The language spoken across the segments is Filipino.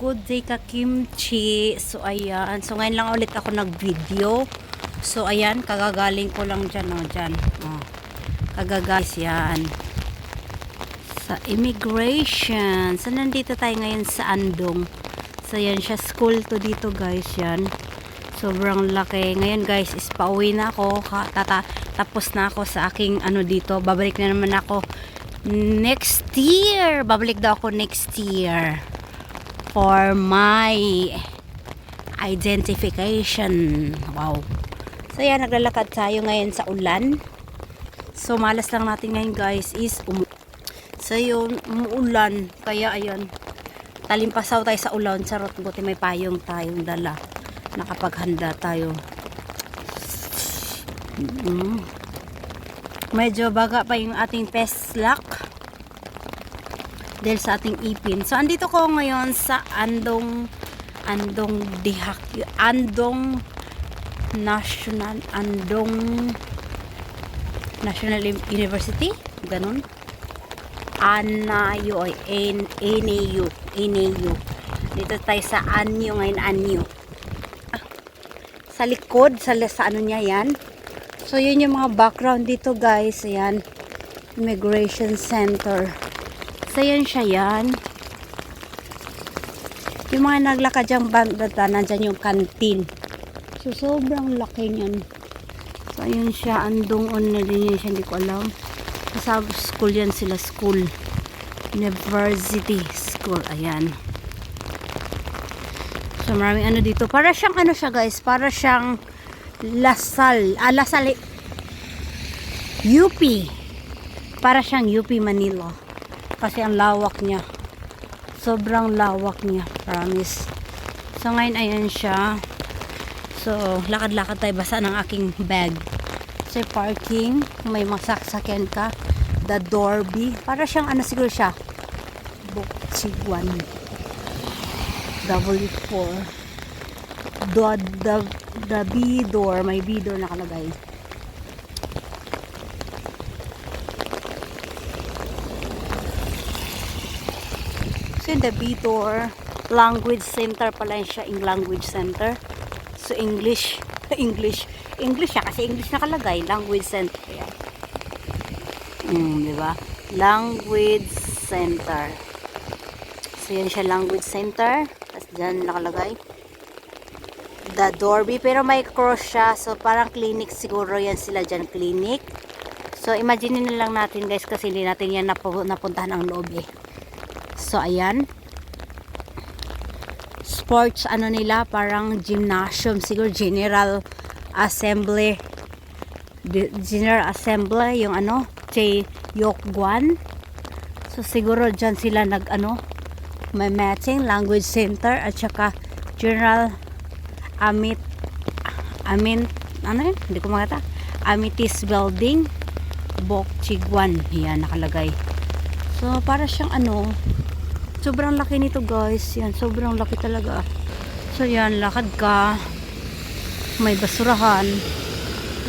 good day ka kimchi. So ayan, so ngayon lang ulit ako nag-video. So ayan, kagagaling ko lang dyan, dyan. Kagagalis yan sa immigration. So nandito tayo ngayon sa Andong. So yan siya, school to dito guys, yan. Sobrang laki. Ngayon guys, is pauwi na ako. Tapos na ako sa aking dito. Babalik na naman ako next year. Babalik daw ako next year for my identification. Wow. So yan, naglalakad tayo ngayon sa ulan. So malas lang natin ngayon guys is so yun, umuulan. Kaya ayan, talimpasaw tayo sa ulan. Sarot, buti may payong tayong dala. Nakapaghanda tayo. Medyo baga pa yung ating peslak dahil sa ating ipin. So andito ko ngayon sa Andong National University, ganun. ANAU. Dito tayo sa ANU ngayon, ANU. Sa likod, sa ano niya yan. So yun yung mga background dito guys. Ayan, Immigration Center. So yan siya yan. Yung mga naglakad diyang banda, nandyan yung canteen. So sobrang laki niyan. So ayun siya, Andong on na din siya, hindi ko alam. Sa school yan sila, school. University school, ayan. So maraming dito. Para siyang siya guys, para siyang Lasal UP. Para siyang UP Manila. Kasi ang lawak niya. Sobrang lawak niya, promise. So ngayon ayan siya. So lakad-lakad tayo, basa ng aking bag. So parking, may masaksakin ka. The Dorby. Para siyang siguro siya. Bukchiguan. W4. The B door, may B door nakalagay. So the B door, language center pala siya, in language center. So English siya kasi English nakalagay, language center. Di ba? Language center. So yan siya, language center. Tapos dyan nakalagay The Dorby, pero may cross siya. So parang clinic siguro yan sila dyan, clinic. So imagine na lang natin guys, kasi hindi natin yan napuntahan ang loob eh. So ayan, sports nila, parang gymnasium siguro, General Assembly yung Yokguan. So siguro dyan sila may matching language center at saka General hindi ko makita, Amitis Building, Bokchiguan, yan nakalagay. So para siyang sobrang laki nito guys, yan, sobrang laki talaga. So yan, lakad ka, may basurahan,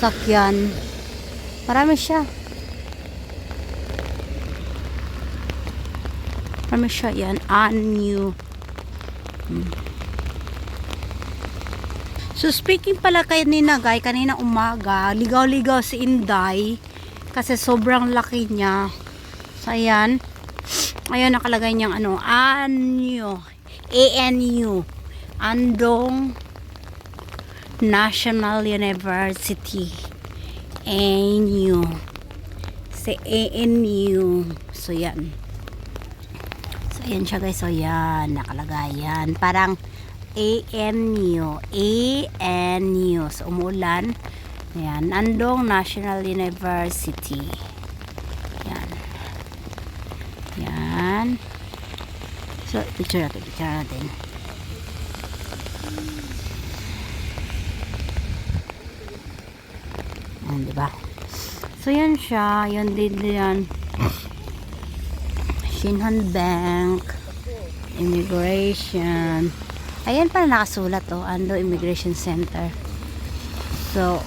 sakyan, marami siya yan, ANU. So speaking pala kanina umaga, ligaw-ligaw si Inday kasi sobrang laki niya. So ayan, nakalagay niyang ANU, Andong National University, ANU, si ANU. So yan, ayan siya guys. So yan, nakalagay yan, parang ANU. So umulan. Ayan, Andong National University. Yan. So picture natin. Ayan, diba? So yan siya, yan din yan. Shinhan Bank, Immigration. Ayan pala nakasulat Ando Immigration Center. So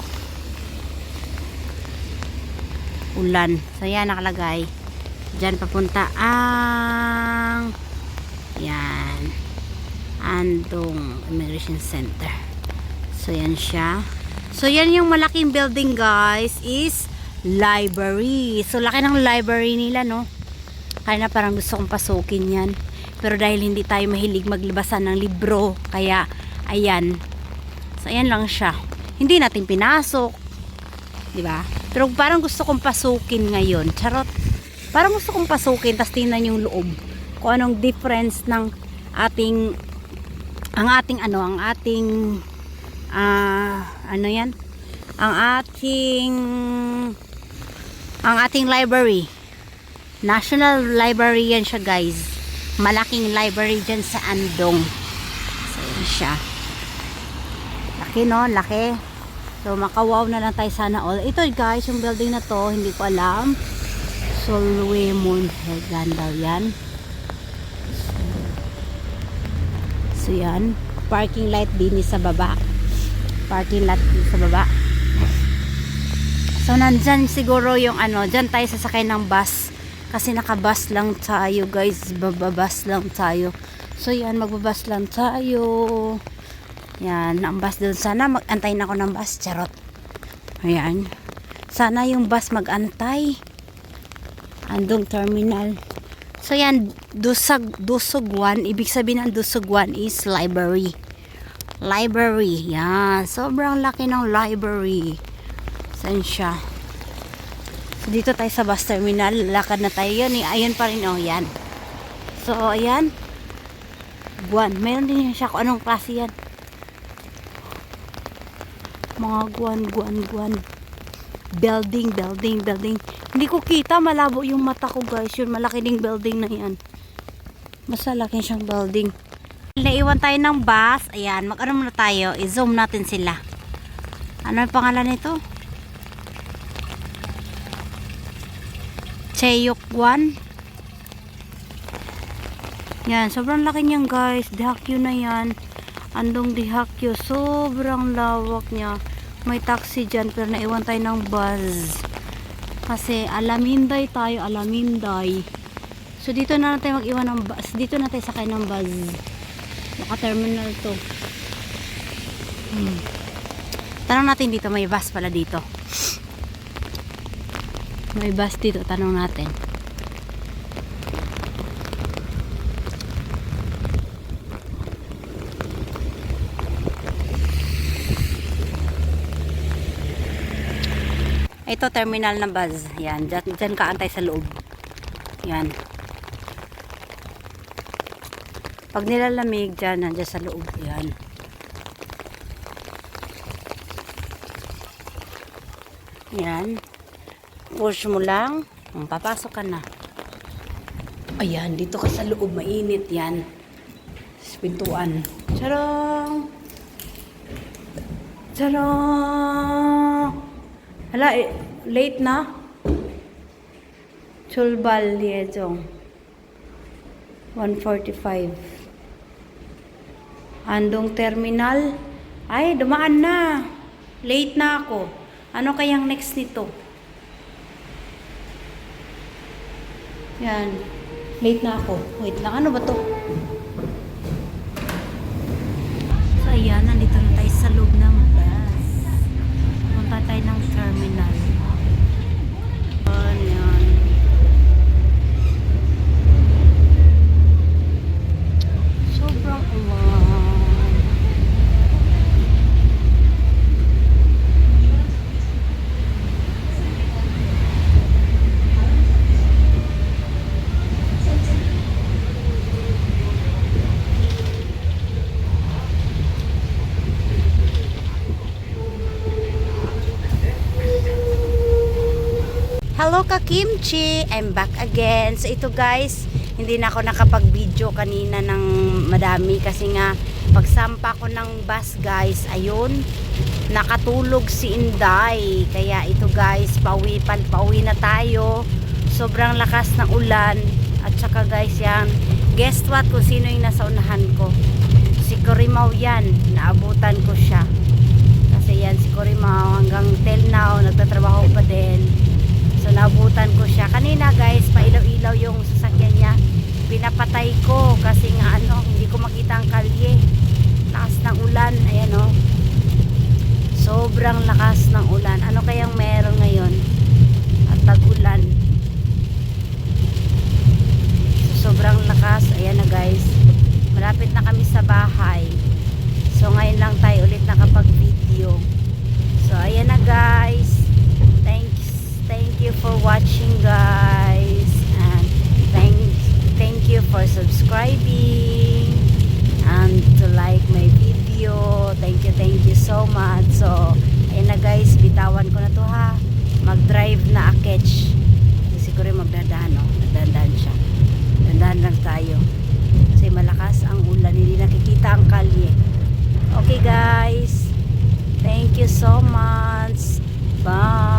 ulan. So yan nakalagay. Diyan papunta ang yan Andong Immigration Center. So yan siya. So yan yung malaking building guys is library. So laki ng library nila, no? Kaya na parang gusto kong pasukin yan. Pero dahil hindi tayo mahilig maglabasan ng libro, kaya ayan. So ayan lang siya. Hindi natin pinasok, di ba? Pero parang gusto kong pasukin ngayon. Charot. Parang gusto kong pasukin, tas tingnan yung loob. Kung anong difference ng ating ang ating library. National Library yan siya guys. Malaking library dyan sa Andong. So yan siya. Laki, no? Laki. So makawaw na lang tayo sana all. Ito guys, yung building na to, hindi ko alam. Solway Moonhead daw yan. So yan. Parking lot din sa baba. Parking lot din sa baba. So nandyan siguro yung dyan tayo sasakay ng bus. Kasi nakabus lang tayo guys. Bababas lang tayo. So yan, magbabas lang tayo. Yan, ang bus doon. Sana mag-antay na ako ng bus. Charot. Ayan. Sana yung bus mag-antay. Andong terminal. So yan, Dusog 1. Ibig sabihin ng Dusog 1 is library. Library. Yan. Sobrang laki ng library. Saan siya? So dito tayo sa bus terminal. Lakad na tayo. Yan. Ayun pa rin. Oh, yan. So, ayan. Guan. Meron din siya kung anong klase yan. Mga guan. Building. Hindi ko kita, malabo yung mata ko guys. Yun, malaki ding building na yan. Basta laki siyang building. Naiwan tayo ng bus. Ayan, mag-ano muna tayo. I-zoom natin sila. Ano yung pangalan nito? Cheyok 1. Yan, sobrang laki niyan guys. Dihakyo na yan. Andong Dihakyo. Sobrang lawak niya. May taxi dyan pero naiwan tayo ng bus. Kasi Alaminday tayo. Alaminday. So dito na tayo mag-iwan ng bus. Dito na tayo sakay ng bus. Naka-terminal to. Tanong natin dito. May bus pala dito. May bus dito. Tanong natin. Ito terminal ng bus. Yan. Diyan ka antay sa loob. Yan. Pag nilalamig dyan, nandiyan sa loob. Yan. Yan. Push mo lang. Papasok ka na. Ayan. Dito ka sa loob. Mainit. Yan. Sa pintuan. Charong! Charong! Hala, late na. Chulbal Liejong. 1:45. Andong terminal. Ay, dumaan na. Late na ako. Ano kayang next nito? Yan. Late na ako. Wait lang. Ano ba to? So, ayan. Nandito na tayo sa loob ng bus. Punta tayo ng terminal. Ayan. Sobrang ulan. Hello ka-kimchi! I'm back again. So ito guys, hindi na ako nakapag-video kanina ng madami kasi nga pagsampa ko ng bus guys, ayun, nakatulog si Inday. Kaya ito guys, pauwi na tayo. Sobrang lakas ng ulan. At saka guys yan, guess what kung sino yung nasa unahan ko? Si Corimaw yan. Naabutan ko siya. Kasi yan si Corimaw hanggang till now, nagtatrabaho pa din. So nabutan ko siya. Kanina guys, pailaw-ilaw yung sasakyan niya. Pinapatay ko kasi nga hindi ko makita ang kalye. so much. So, ayun na guys, bitawan ko na to ha. Mag-drive na aketch. Siguro magdadaan, no? Nagdadaan siya. Dandahan lang tayo. Kasi malakas ang ulan, hindi nakikita ang kalye. Okay guys. Thank you so much. Bye.